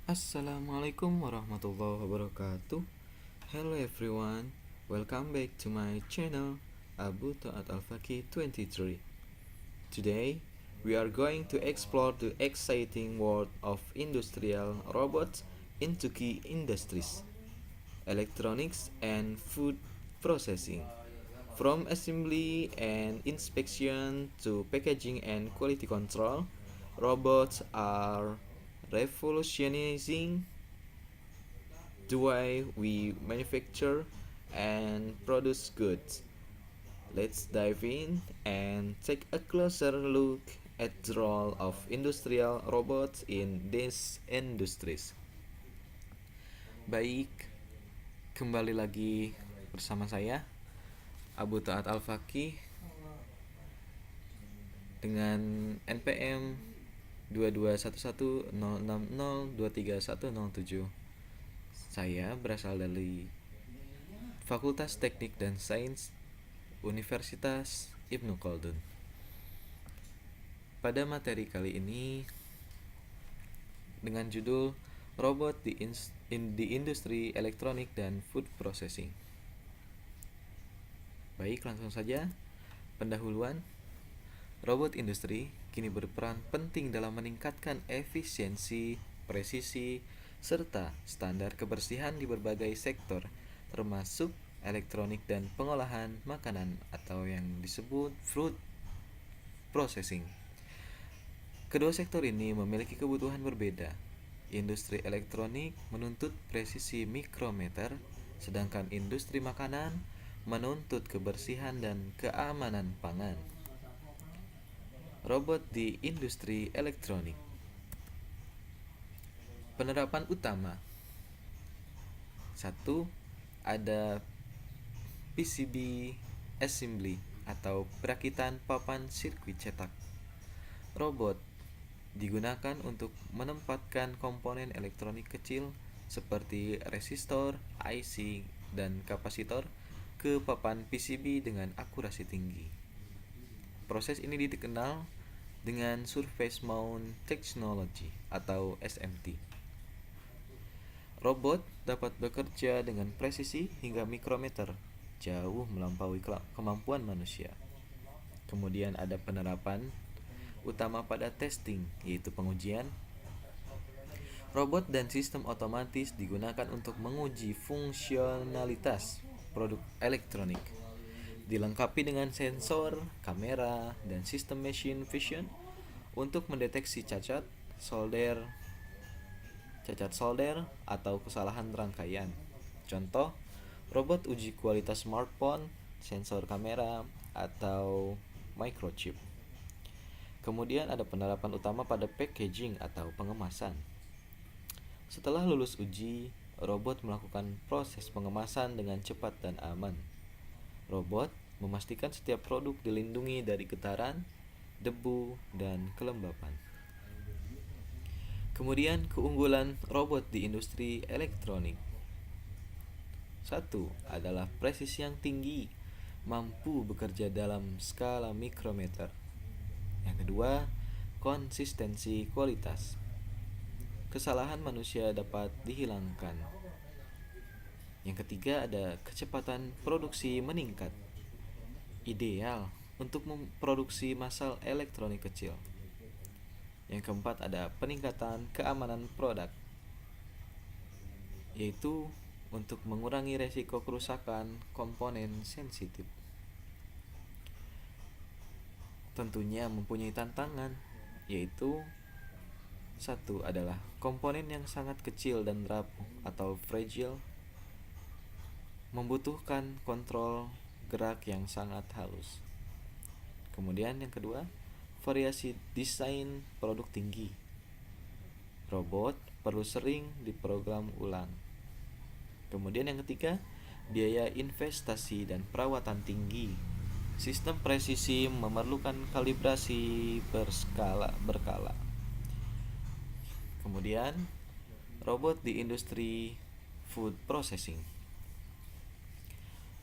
Assalamualaikum warahmatullahi wabarakatuh. Hello everyone, welcome back to my channel Abu Ta'at Al-Faqih 23. Today, we are going to explore the exciting world of industrial robots into key industries, electronics and food processing. From assembly and inspection to packaging and quality control, robots are revolutionizing the way we manufacture and produce goods. Let's dive in and take a closer look at the role of industrial robots in these industries. Baik, kembali lagi bersama saya Abu Taat Al-Faqih dengan NPM 221106023107. Saya berasal dari Fakultas Teknik dan Sains Universitas Ibnu Khaldun. Pada materi kali ini dengan judul Robot di Industri Elektronik dan Food Processing. Baik, langsung saja. Pendahuluan. Robot industri kini berperan penting dalam meningkatkan efisiensi, presisi, serta standar kebersihan di berbagai sektor, termasuk elektronik dan pengolahan makanan atau yang disebut food processing. Kedua sektor ini memiliki kebutuhan berbeda. Industri elektronik menuntut presisi mikrometer, sedangkan industri makanan menuntut kebersihan dan keamanan pangan. Robot di industri elektronik. Penerapan utama. 1. Ada PCB assembly atau perakitan papan sirkuit cetak. Robot digunakan untuk menempatkan komponen elektronik kecil seperti resistor, IC, dan kapasitor ke papan PCB dengan akurasi tinggi. Proses ini dikenal dengan Surface Mount Technology atau SMT. Robot dapat bekerja dengan presisi hingga mikrometer, jauh melampaui kemampuan manusia. Kemudian ada penerapan utama pada testing, yaitu pengujian. Robot dan sistem otomatis digunakan untuk menguji fungsionalitas produk elektronik, dilengkapi dengan sensor, kamera, dan sistem machine vision untuk mendeteksi cacat solder atau kesalahan rangkaian. Contoh, robot uji kualitas smartphone, sensor kamera, atau microchip. Kemudian ada penerapan utama pada packaging atau pengemasan. Setelah lulus uji, robot melakukan proses pengemasan dengan cepat dan aman. Robot memastikan setiap produk dilindungi dari getaran, debu, dan kelembapan. Kemudian keunggulan robot di industri elektronik. 1. Adalah presisi yang tinggi, mampu bekerja dalam skala mikrometer. Yang kedua, konsistensi kualitas. Kesalahan manusia dapat dihilangkan. Yang ketiga, ada kecepatan produksi meningkat. Ideal untuk memproduksi massal elektronik kecil. Yang keempat, ada peningkatan keamanan produk, yaitu untuk mengurangi resiko kerusakan komponen sensitif. Tentunya mempunyai tantangan, yaitu 1. Adalah komponen yang sangat kecil dan rapuh atau fragile, membutuhkan kontrol gerak yang sangat halus. Kemudian yang kedua, variasi desain produk tinggi. Robot perlu sering diprogram ulang. Kemudian yang ketiga, biaya investasi dan perawatan tinggi. Sistem presisi memerlukan kalibrasi berkala. Kemudian, robot di industri food processing.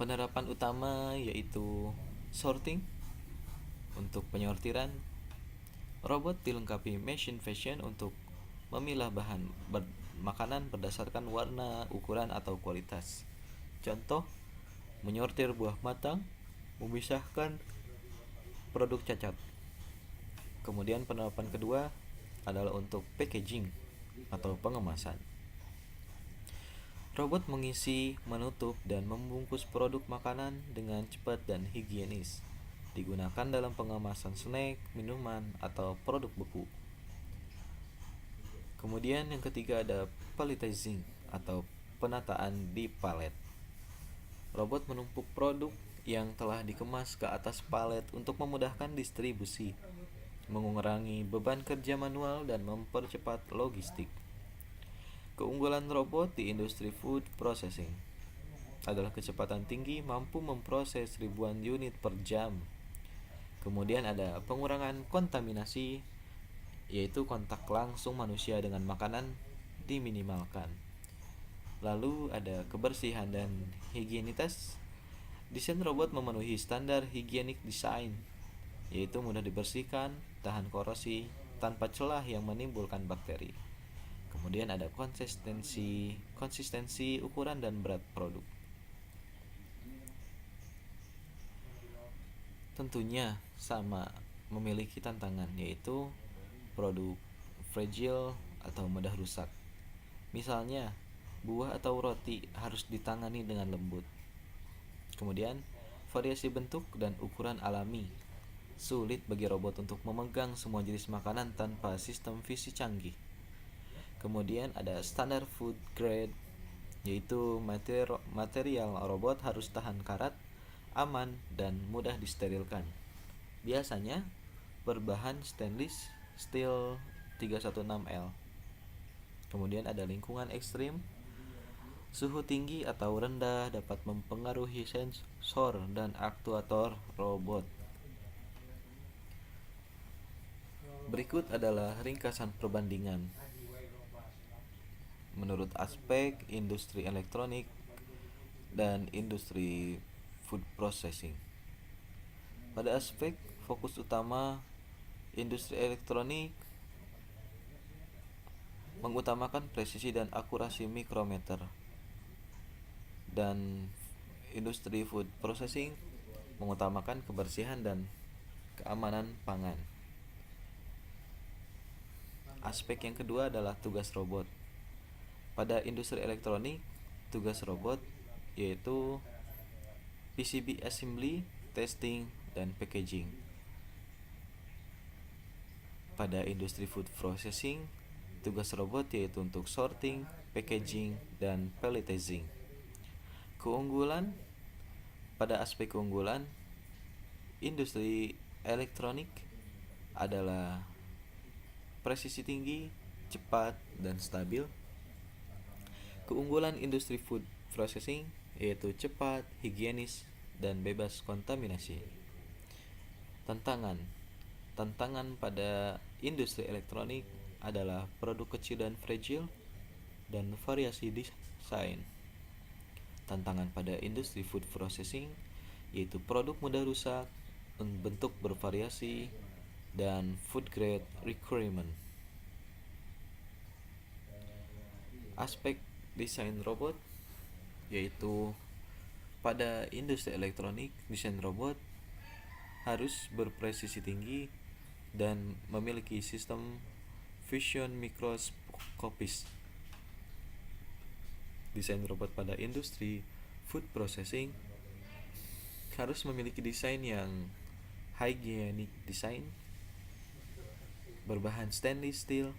Penerapan utama yaitu sorting untuk penyortiran. Robot dilengkapi machine vision untuk memilah bahan makanan berdasarkan warna, ukuran, atau kualitas. Contoh, menyortir buah matang, memisahkan produk cacat. Kemudian penerapan kedua adalah untuk packaging atau pengemasan. Robot mengisi, menutup, dan membungkus produk makanan dengan cepat dan higienis. Digunakan dalam pengemasan snack, minuman, atau produk beku. Kemudian yang ketiga ada palletizing atau penataan di palet. Robot menumpuk produk yang telah dikemas ke atas palet untuk memudahkan distribusi, mengurangi beban kerja manual, dan mempercepat logistik. Keunggulan robot di industri food processing adalah kecepatan tinggi, mampu memproses ribuan unit per jam. Kemudian ada pengurangan kontaminasi, yaitu kontak langsung manusia dengan makanan diminimalkan. Lalu ada kebersihan dan higienitas. Desain robot memenuhi standar higienik desain, yaitu mudah dibersihkan, tahan korosi, tanpa celah yang menimbulkan bakteri. Kemudian ada konsistensi ukuran dan berat produk. Tentunya sama memiliki tantangan, yaitu produk fragile atau mudah rusak. Misalnya, buah atau roti harus ditangani dengan lembut. Kemudian, variasi bentuk dan ukuran alami. Sulit bagi robot untuk memegang semua jenis makanan tanpa sistem visi canggih. Kemudian ada standar food grade, yaitu material robot harus tahan karat, aman, dan mudah disterilkan. Biasanya berbahan stainless steel 316L. Kemudian ada lingkungan ekstrim. Suhu tinggi atau rendah dapat mempengaruhi sensor dan aktuator robot. Berikut adalah ringkasan perbandingan. Menurut aspek industri elektronik dan industri food processing. Pada aspek fokus utama, industri elektronik mengutamakan presisi dan akurasi mikrometer, dan industri food processing mengutamakan kebersihan dan keamanan pangan. Aspek yang kedua adalah tugas robot. Pada industri elektronik, tugas robot yaitu PCB assembly, testing, dan packaging. Pada industri food processing, tugas robot yaitu untuk sorting, packaging, dan palletizing. Keunggulan, pada aspek keunggulan, industri elektronik adalah presisi tinggi, cepat, dan stabil. Keunggulan industri food processing yaitu cepat, higienis, dan bebas kontaminasi. Tantangan pada industri elektronik adalah produk kecil dan fragile, dan variasi desain. Tantangan pada industri food processing yaitu produk mudah rusak, bentuk bervariasi, dan food grade requirement. Aspek desain robot yaitu pada industri elektronik, desain robot harus berpresisi tinggi dan memiliki sistem vision mikroskopis. Desain robot pada industri food processing harus memiliki desain yang hygienic design, berbahan stainless steel,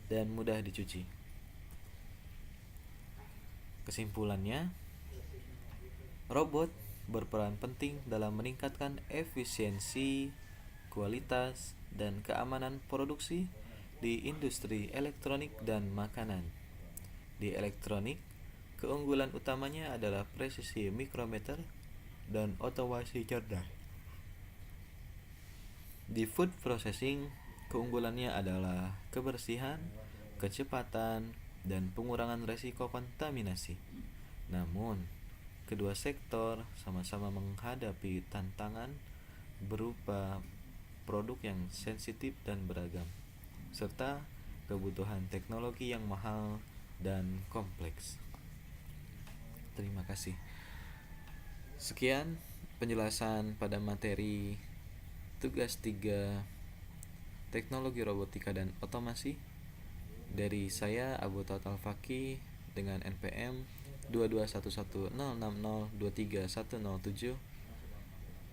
dan mudah dicuci. Kesimpulannya, robot berperan penting dalam meningkatkan efisiensi, kualitas, dan keamanan produksi di industri elektronik dan makanan. Di elektronik, keunggulan utamanya adalah presisi mikrometer dan otomasi cerdas. Di food processing, keunggulannya adalah kebersihan, kecepatan, dan pengurangan resiko kontaminasi. Namun, kedua sektor sama-sama menghadapi tantangan berupa produk yang sensitif dan beragam, serta kebutuhan teknologi yang mahal dan kompleks. Terima kasih. Sekian penjelasan pada materi tugas 3 Teknologi Robotika dan Otomasi dari saya Abu Taat Al-Faki dengan NPM 221106023107.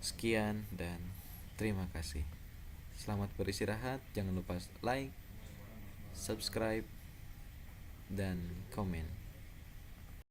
Sekian dan terima kasih. Selamat beristirahat, jangan lupa like, subscribe, dan komen.